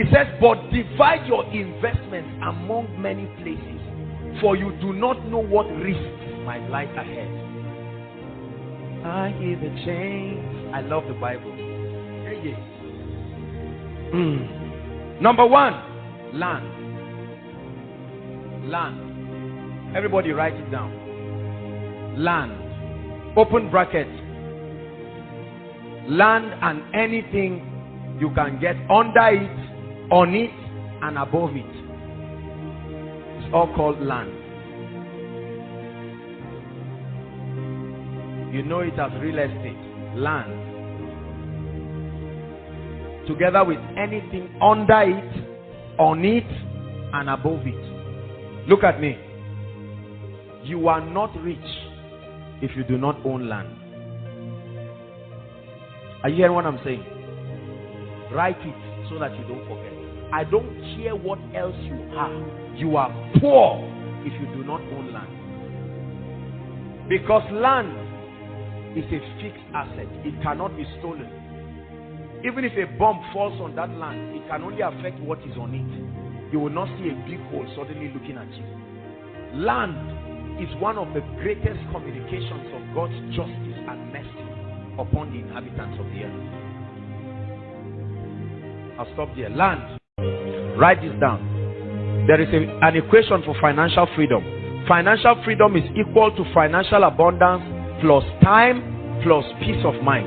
It says, but divide your investments among many places, for you do not know what risks might lie ahead. I hear the chains. I love the Bible. Number one, land. Land. Everybody write it down. Land. Open bracket. Land and anything you can get under it, on it, and above it. It's all called land. You know it as real estate. Land. Together with anything under it, on it, and above it. Look at me. You are not rich if you do not own land. Are you hearing what I'm saying? Write it so that you don't forget. I don't care what else you are. You are poor if you do not own land. Because land is a fixed asset. It cannot be stolen. Even if a bomb falls on that land, it can only affect what is on it. You will not see a big hole suddenly looking at you. Land is one of the greatest communications of God's justice and mercy upon the inhabitants of the earth. I'll stop there. Land. Write this down. There is an equation for financial freedom. Financial freedom is equal to financial abundance plus time plus peace of mind.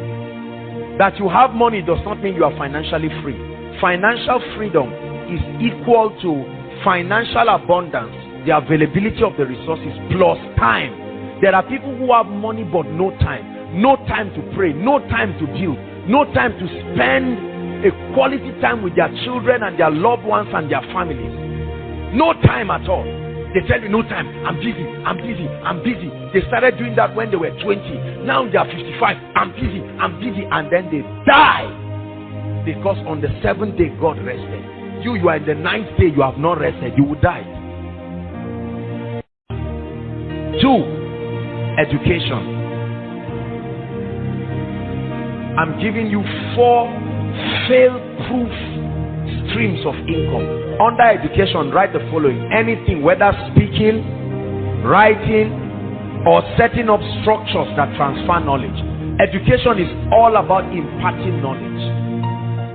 That you have money does not mean you are financially free. Financial freedom is equal to financial abundance, the availability of the resources, plus time. There are people who have money but no time. No time to pray, no time to build, no time to spend a quality time with their children and their loved ones and their families. No time at all. They tell you no time. I'm busy, I'm busy, I'm busy. They started doing that when they were 20. Now they are 55. I'm busy, I'm busy. And then they die. Because on the 7th day God rested. You are in the 9th day, you have not rested. You will die. 2. Education. I'm giving you 4 fail-proof streams of income. Under education, write the following. Anything, whether speaking, writing, or setting up structures that transfer knowledge. Education is all about imparting knowledge.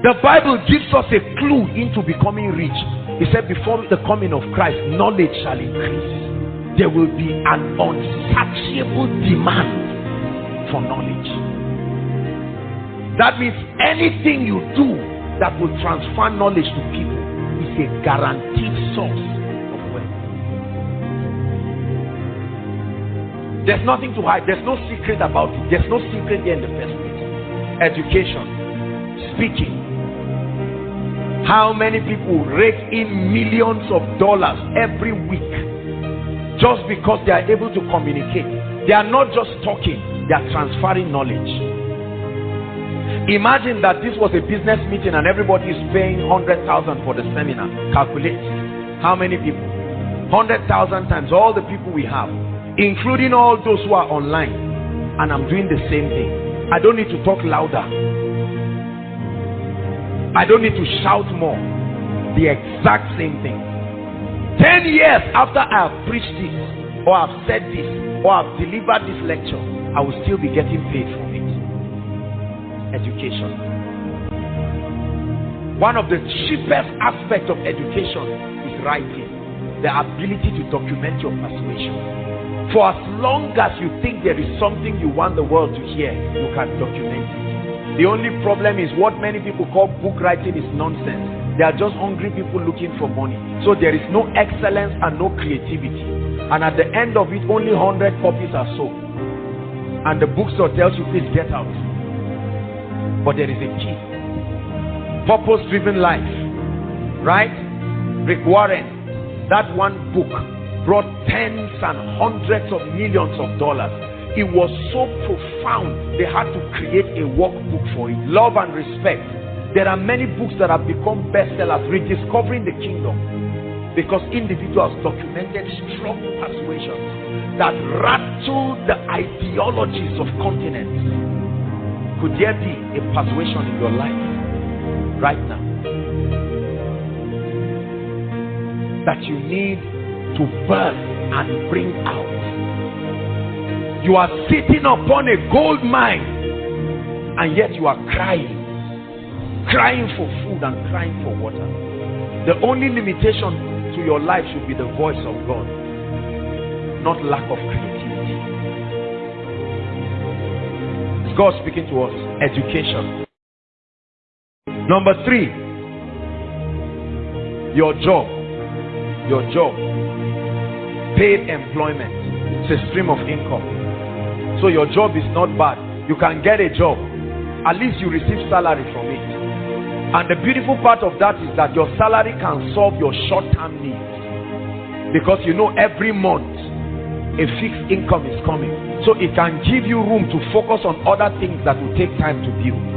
The Bible gives us a clue into becoming rich. He said, before the coming of Christ, knowledge shall increase. There will be an unsatiable demand for knowledge. That means anything you do that will transfer knowledge to people is a guaranteed source of wealth. There's nothing to hide. There's no secret about it. There's no secret there in the first place. Education, speaking. How many people rake in millions of dollars every week just because they are able to communicate? They are not just talking, they are transferring knowledge. Imagine that this was a business meeting and everybody is paying 100,000 for the seminar. Calculate how many people. 100,000 times all the people we have, including all those who are online. And I'm doing the same thing. I don't need to talk louder. I don't need to shout more. The exact same thing. 10 years after I have preached this, or I've said this, or I've delivered this lecture, I will still be getting paid for it. Education. One of the cheapest aspects of education is writing. The ability to document your persuasion. For as long as you think there is something you want the world to hear, you can document it. The only problem is what many people call book writing is nonsense. They are just hungry people looking for money. So there is no excellence and no creativity. And at the end of it, only 100 copies are sold. And the bookstore tells you, please get out. But there is a key. Purpose-driven life. Right? Rick Warren, that one book brought tens and hundreds of millions of dollars. It was so profound, they had to create a workbook for it. Love and Respect. There are many books that have become bestsellers, rediscovering the kingdom. Because individuals documented strong persuasions that rattled the ideologies of continents. Could there be a persuasion in your life right now? that you need to birth and bring out. You are sitting upon a gold mine, and yet you are crying for food and crying for water. The only limitation to your life should be the voice of God, not lack of creativity. Is God speaking to us? Education. Number 3, your job. Paid employment. It's a stream of income. So your job is not bad. You can get a job. At least you receive salary from it. And the beautiful part of that is that your salary can solve your short-term needs. Because you know every month a fixed income is coming. So it can give you room to focus on other things that will take time to build.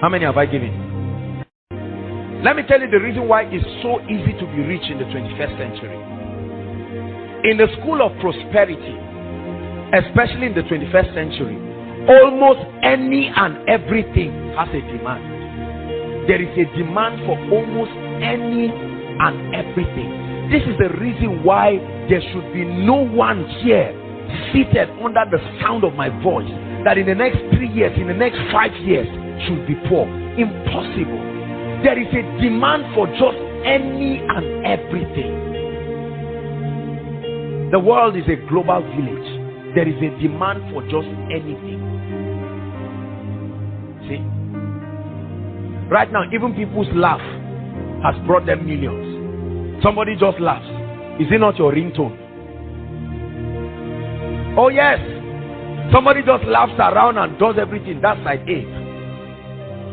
How many have I given? Let me tell you the reason why it's so easy to be rich in the 21st century. In the school of prosperity, especially in the 21st century, almost any and everything has a demand. There is a demand for almost any and everything. This is the reason why there should be no one here seated under the sound of my voice that in the next 3 years, in the next 5 years, should be poor. Impossible. There is a demand for just any and everything. The world is a global village. There is a demand for just anything. See? Right now, even people's laugh has brought them millions. Somebody just laughs. Is it not your ringtone? Oh yes. Somebody just laughs around and does everything. That's side A.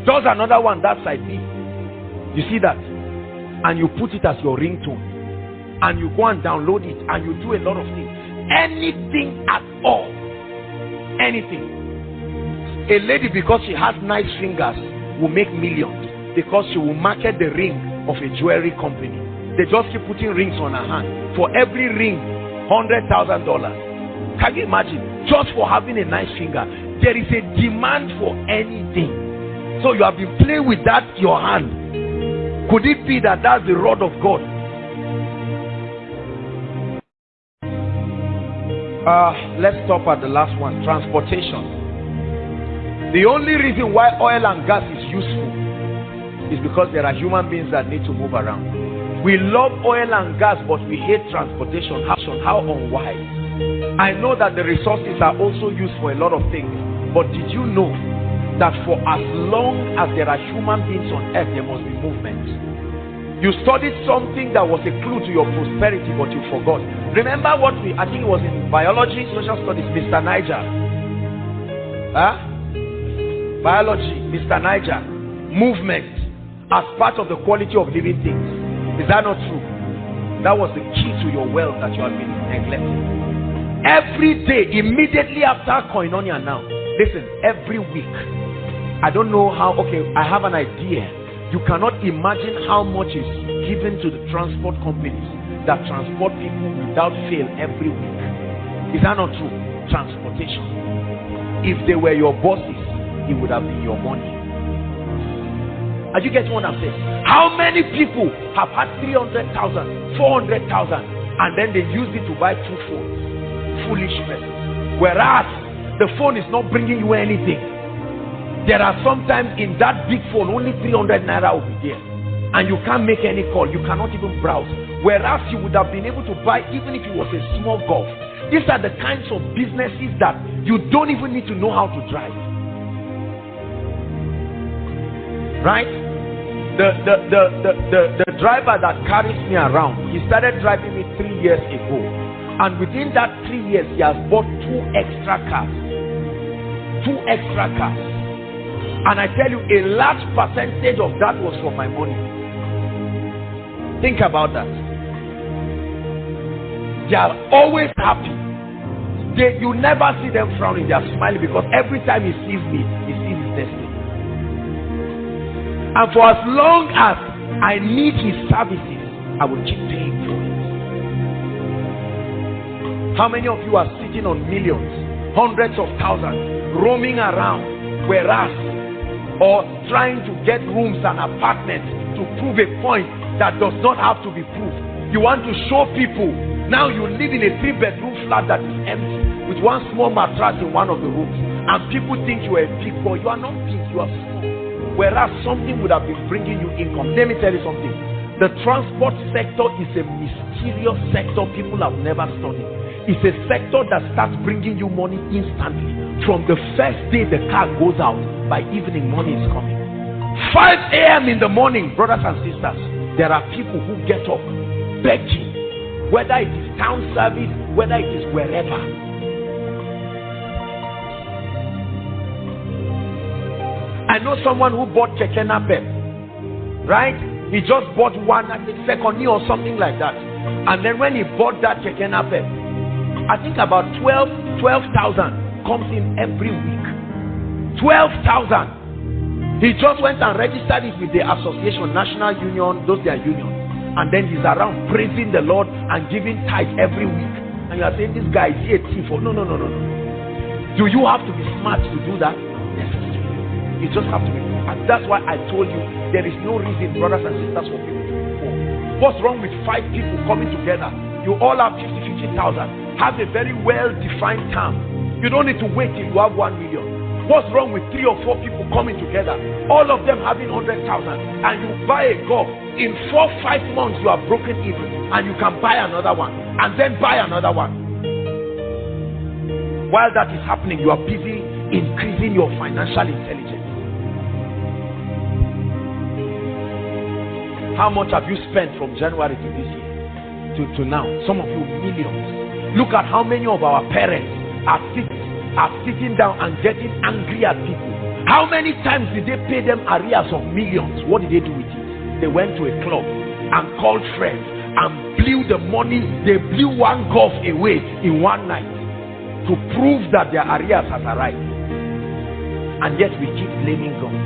Does another one, that's side B. You see that? And you put it as your ringtone. And you go and download it. And you do a lot of things. Anything at all. Anything. A lady, because she has nice fingers, will make millions. Because she will market the ring of a jewelry company. They just keep putting rings on her hand. For every ring, $100,000. Can you imagine? Just for having a nice finger. There is a demand for anything. So you have been playing with that, your hand. Could it be that that's the rod of God? Let's stop at the last one. Transportation. The only reason why oil and gas is useful is because there are human beings that need to move around. We love oil and gas, but we hate transportation. How unwise. I know that the resources are also used for a lot of things, but did you know that for as long as there are human beings on earth, there must be movement? You studied something that was a clue to your prosperity, but you forgot. Remember what I think it was in biology, social studies, Mr. Niger. Biology, Mr. Niger. Movement as part of the quality of living things. Is that not true? That was the key to your wealth that you have been neglecting. Every day, immediately after Koinonia now, listen, every week, I don't know how, okay, I have an idea. You cannot imagine how much is given to the transport companies that transport people without fail every week. Is that not true? Transportation. If they were your bosses, it would have been your money. Are you getting what I'm saying? How many people have had 300,000, 400,000, and then they used it to buy 2 phones? Foolish person. Whereas the phone is not bringing you anything. There are sometimes in that big phone only 300 naira will be there, and you can't make any call. You cannot even browse. Whereas you would have been able to buy even if it was a small Golf. These are the kinds of businesses that you don't even need to know how to drive. Right? The driver that carries me around, he started driving me 3 years ago, and within that 3 years he has bought 2 extra cars. 2 extra cars. And I tell you, a large percentage of that was for my money. Think about that. They are always happy. You never see them frowning. They are smiling because every time he sees me, he sees his destiny. And for as long as I need his services, I will keep paying for it. How many of you are sitting on millions, hundreds of thousands, roaming around, Whereas, or trying to get rooms and apartments to prove a point that does not have to be proved. You want to show people. Now you live in a 3-bedroom flat that is empty with one small mattress in one of the rooms, and people think you are a big boy. You are not big, you are small. Whereas something would have been bringing you income. Let me tell you something. The transport sector is a mysterious sector people have never studied. It's a sector that starts bringing you money instantly. From the first day the car goes out, by evening money is coming. 5 a.m. in the morning, brothers and sisters, there are people who get up begging, whether it is town service, whether it is wherever. I know someone who bought Keke Napep, right? He just bought one, I think second or something like that. And then when he bought that Keke Napep, I think about 12,000 comes in every week. 12,000. He just went and registered it with the association, National Union, those their union. And then he's around praising the Lord and giving tithe every week. And you are saying, this guy is a thief. No. Do you have to be smart to do that? Necessary. You just have to be. And that's why I told you, there is no reason, brothers and sisters, for people to be poor. What's wrong with 5 people coming together? You all have 50,000. Have a very well-defined term. You don't need to wait till you have 1 million. What's wrong with 3 or 4 people coming together, all of them having 100,000, and you buy a golf? In 4-5 months you are broken even, and you can buy another one, and then buy another one. While that is happening, you are busy increasing your financial intelligence. How much have you spent from January to this year to now? Some of you, millions. Look at how many of our parents are sitting down and getting angry at people. How many times did they pay them arrears of millions? What did they do with it? They went to a club and called friends and blew the money. They blew one golf away in one night to prove that their arrears has arrived. And yet we keep blaming God.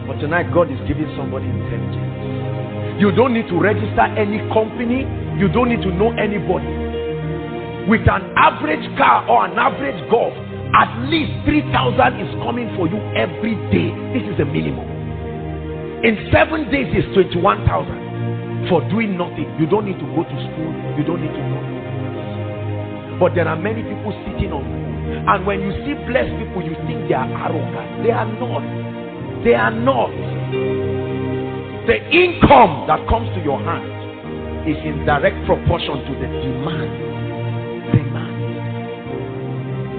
But tonight God is giving somebody intelligence. You don't need to register any company. You don't need to know anybody. With an average car or an average golf, at least 3,000 is coming for you every day. This is the minimum. In 7 days is 21,000 for doing nothing. You don't need to go to school. You don't need to know. But there are many people sitting on food. And when you see blessed people, you think they are arrogant. They are not. They are not. The income that comes to your hand is in direct proportion to the demand.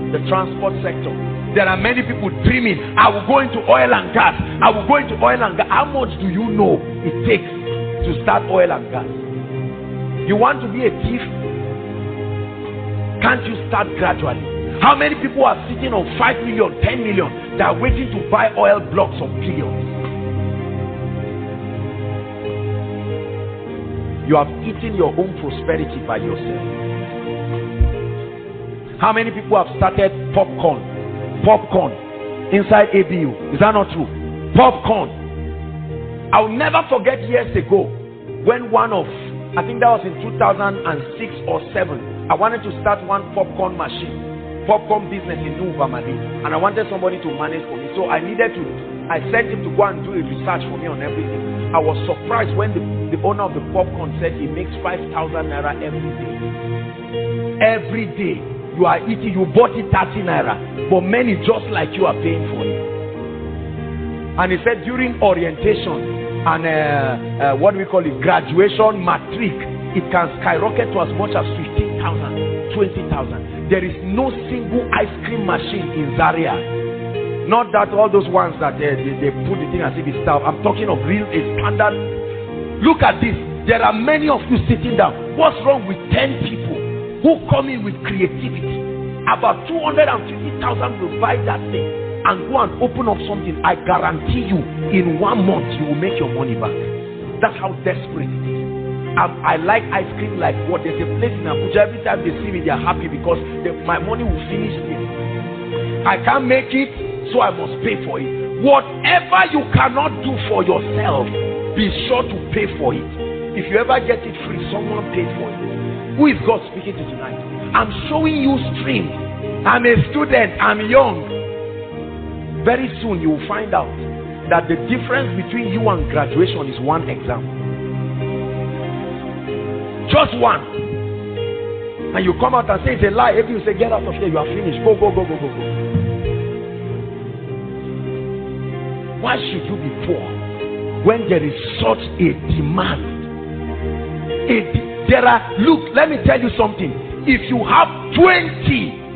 The transport sector. There are many people dreaming, I will go into oil and gas. I will go into oil and gas. How much do you know it takes to start oil and gas? You want to be a thief? Can't you start gradually? How many people are sitting on 5 million, 10 million that are waiting to buy oil blocks of billions? You have eaten your own prosperity by yourself. How many people have started popcorn inside ABU? Is that not true? Popcorn. I'll never forget years ago when I think that was in 2006 or 7, I wanted to start one popcorn business in New Vamali, and I wanted somebody to manage for me. So I sent him to go and do a research for me on everything. I was surprised when the owner of the popcorn said he makes 5,000 naira every day. Every day. You are eating, you bought it 30 naira, but many just like you are paying for it. And he said during orientation and what we call it, graduation, matric, it can skyrocket to as much as 15,000, 20,000. There is no single ice cream machine in Zaria. Not that all those ones that they put the thing as if it's stuff. I'm talking of real, a standard. Look at this. There are many of you sitting down. What's wrong with 10 people who come in with creativity? About 250,000 will buy that thing and go and open up something. I guarantee you, in 1 month you will make your money back. That's how desperate it is. I like ice cream like what? There's a place in Abuja, every time they see me they are happy because my money will finish this. I can't make it, so I must pay for it. Whatever you cannot do for yourself, be sure to pay for it. If you ever get it free, someone paid for it. Who is God speaking to tonight? I'm showing you strength. I'm a student. I'm young. very soon you will find out that the difference between you and graduation is one exam. Just one. And you come out and say it's a lie. If you say get out of here, you are finished. Go, go, go, go, go, go. Why should you be poor when there is such a demand? Look, let me tell you something. If you have 20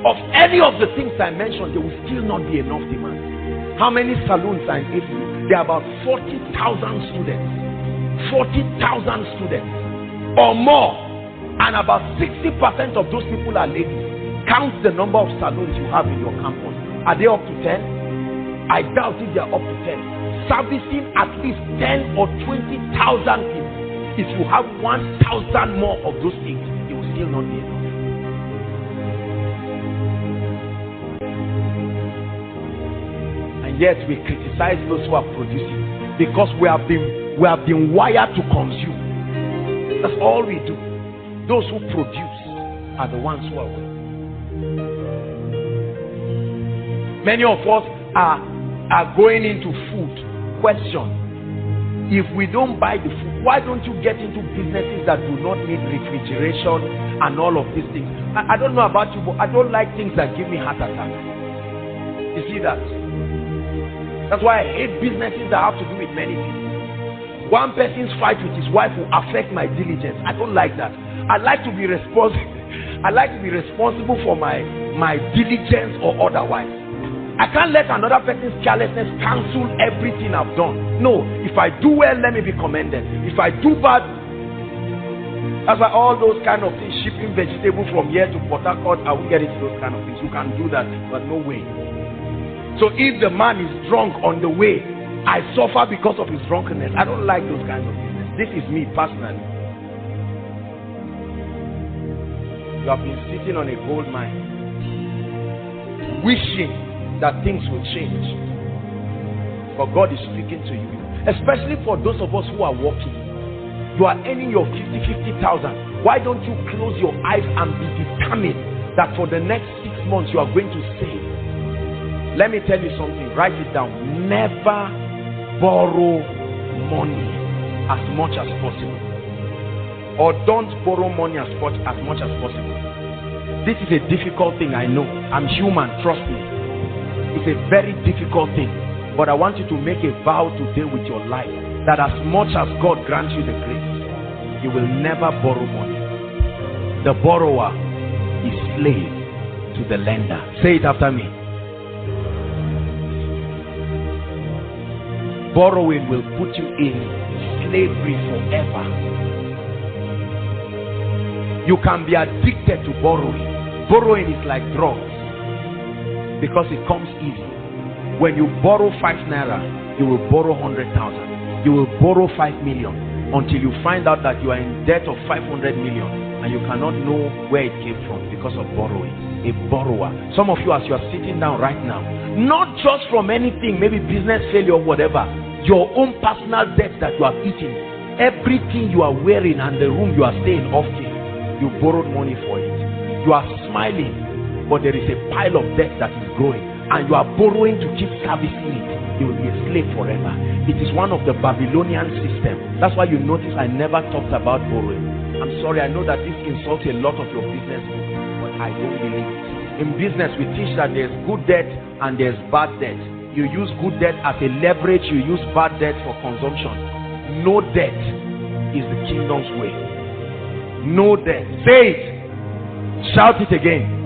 of any of the things I mentioned, there will still not be enough demand. How many saloons are in Italy? There are about 40,000 students. 40,000 students or more, and about 60% of those people are ladies. Count the number of saloons you have in your campus. Are they up to 10? I doubt if they are up to 10. Servicing at least 10 or 20,000 people. If you have 1,000 more of those things, it will still not be enough. And yet we criticize those who are producing because we have been wired to consume. That's all we do. Those who produce are the ones who are well. Many of us are going into food. Question: if we don't buy the food, why don't you get into businesses that do not need refrigeration and all of these things? I don't know about you, but I don't like things that give me heart attacks. You see that? That's why I hate businesses that have to do with many people. One person's fight with his wife will affect my diligence. I don't like that. I like to be responsible. I like to be responsible for my diligence or otherwise. I can't let another person's carelessness cancel everything I've done. No, if I do well, let me be commended. If I do bad, that's why all those kind of things, shipping vegetables from here to Port Harcourt, I will get into those kind of things. You can do that, but no way. So if the man is drunk on the way, I suffer because of his drunkenness. I don't like those kinds of business. This is me personally. You have been sitting on a gold mine, wishing that things will change. But God is speaking to you. Especially for those of us who are working. You are earning your 50,000. Why don't you close your eyes and be determined that for the next 6 months you are going to save? Let me tell you something. Write it down. Never borrow money as much as possible. Or don't borrow money as much as possible. This is a difficult thing, I know. I'm human, trust me. It's a very difficult thing. But I want you to make a vow today with your life that as much as God grants you the grace, you will never borrow money. The borrower is slave to the lender. Say it after me. Borrowing will put you in slavery forever. You can be addicted to borrowing. Borrowing is like drugs because it comes easy. When you borrow 5 naira, you will borrow 100,000. You will borrow 5 million until you find out that you are in debt of 500 million and you cannot know where it came from because of borrowing. A borrower. Some of you, as you are sitting down right now, not just from anything, maybe business failure or whatever, your own personal debt that you have eaten, everything you are wearing and the room you are staying often, you borrowed money for it. You are smiling, but there is a pile of debt that is growing and you are borrowing to keep servicing it. You will be a slave forever. It is one of the Babylonian system. That's why you notice I never talked about borrowing. I'm sorry, I know that this insults a lot of your business, but I don't believe it. In business, we teach that there's good debt and there's bad debt. You use good debt as a leverage, you use bad debt for consumption. No debt is the kingdom's way. No debt. Say it. Shout it again.